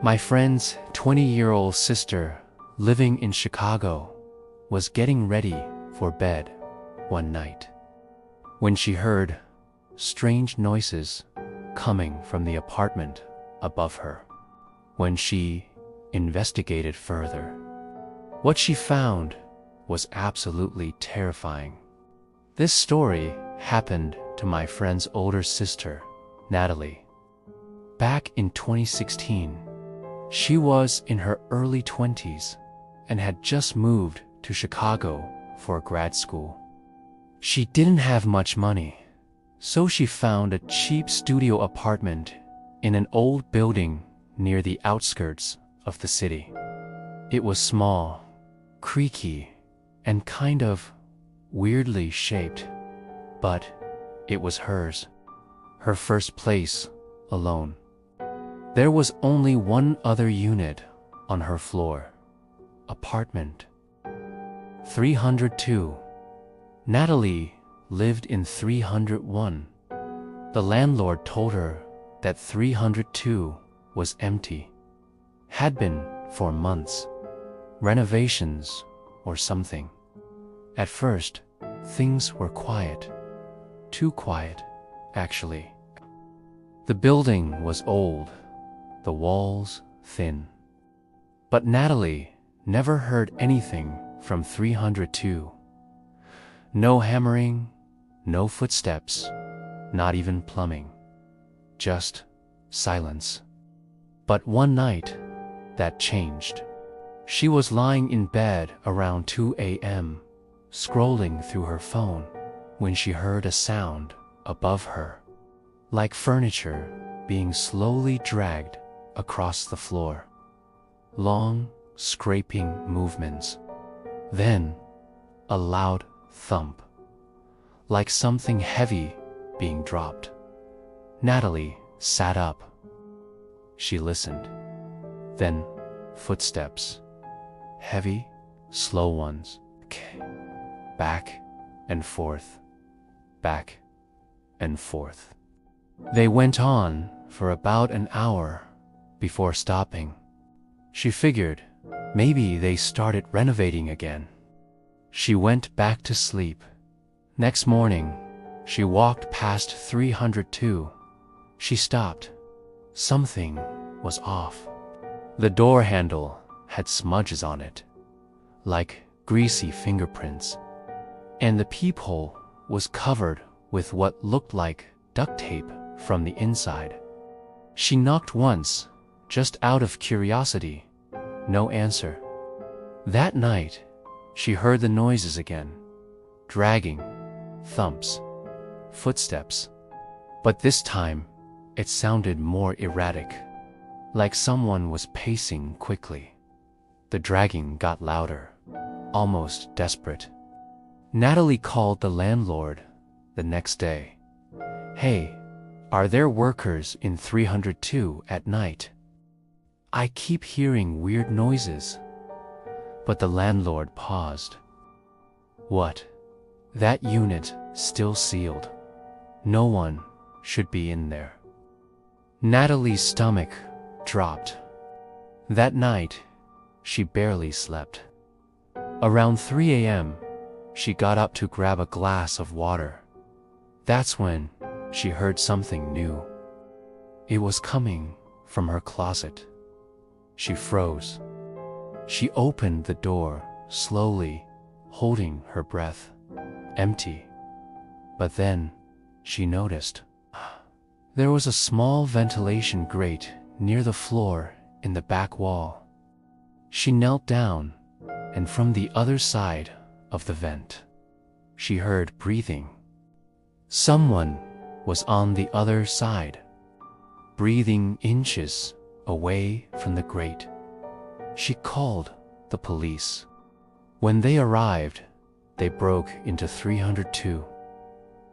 My friend's 20-year-old sister, living in Chicago, was getting ready for bed one night when she heard strange noises coming from the apartment above her. When she investigated further, what she found was absolutely terrifying. This story happened to my friend's older sister, Natalie. Back in 2016, she was in her early 20s and had just moved to Chicago for grad school. She didn't have much money, so she found a cheap studio apartment in an old building near the outskirts of the city. It was small, creaky, and kind of weirdly shaped, but it was hers, her first place alone. There was only one other unit on her floor, apartment 302. Natalie lived in 301. The landlord told her that 302 was empty, had been for months, renovations or something. At first, things were quiet, too quiet, actually. The building was old, the walls thin. But Natalie never heard anything from 302. No hammering, no footsteps, not even plumbing. Just silence. But one night, that changed. She was lying in bed around 2 a.m., scrolling through her phone, when she heard a sound above her, like furniture being slowly dragged across the floor. Long, scraping movements. Then, a loud thump, like something heavy being dropped. Natalie sat up. She listened. Then, footsteps. Heavy, slow ones. Back and forth. Back and forth. They went on for about an hour before stopping. She figured maybe they started renovating again. She went back to sleep. Next morning, she walked past 302. She stopped. Something was off. The door handle had smudges on it, like greasy fingerprints, and the peephole was covered with what looked like duct tape from the inside. She knocked once, just out of curiosity. No answer. That night, she heard the noises again. Dragging, thumps, footsteps. But this time, it sounded more erratic, like someone was pacing quickly. The dragging got louder, almost desperate. Natalie called the landlord the next day. "Hey, are there workers in 302 at night? I keep hearing weird noises." But the landlord paused. "What? That unit still sealed. No one should be in there." Natalie's stomach dropped. That night, she barely slept. Around 3 a.m., she got up to grab a glass of water. That's when she heard something new. It was coming from her closet. She froze. She opened the door slowly, holding her breath. Empty. But then she noticed there was a small ventilation grate near the floor in the back wall. She knelt down, and from the other side of the vent, she heard breathing. Someone was on the other side, breathing inches away from the grate. She called the police. When they arrived, they broke into 302.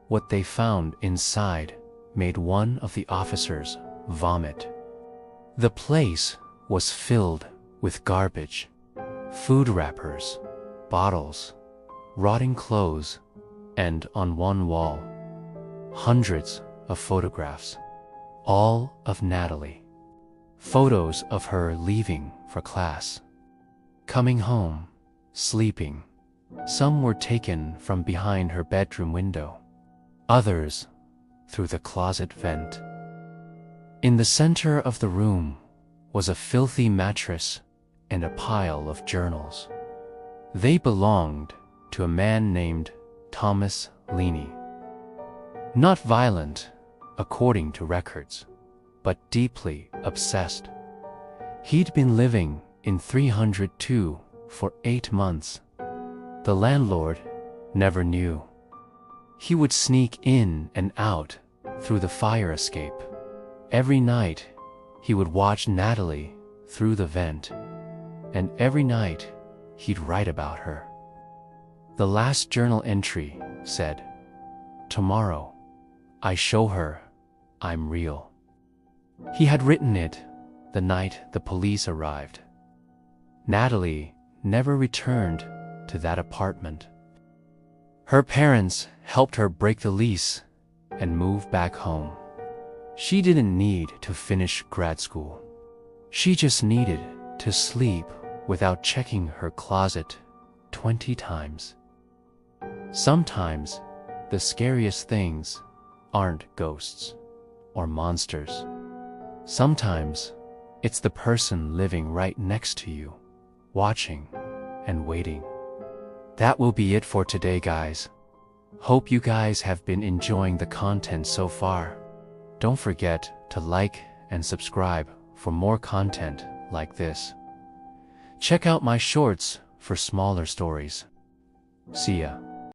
What they found inside made one of the officers vomit. The place was filled with garbage, food wrappers, bottles, rotting clothes, and on one wall, hundreds of photographs, all of Natalie. photos of her leaving for class, coming home, sleeping. Some were taken from behind her bedroom window, others through the closet vent. In the center of the room was a filthy mattress and a pile of journals. They belonged to a man named Thomas Leaney. Not violent, according to records, but deeply obsessed. He'd been living in 302 for 8 months. The landlord never knew. He would sneak in and out through the fire escape. Every night, he would watch Natalie through the vent, and every night, he'd write about her. The last journal entry said, "Tomorrow, I show her I'm real." He had written it the night the police arrived. Natalie never returned to that apartment. Her parents helped her break the lease and move back home. She didn't need to finish grad school. She just needed to sleep without checking her closet 20 times. Sometimes, the scariest things aren't ghosts or monsters. Sometimes, it's the person living right next to you, watching and waiting. That will be it for today, guys. Hope you guys have been enjoying the content so far. Don't forget to like and subscribe for more content like this. Check out my shorts for smaller stories. See ya.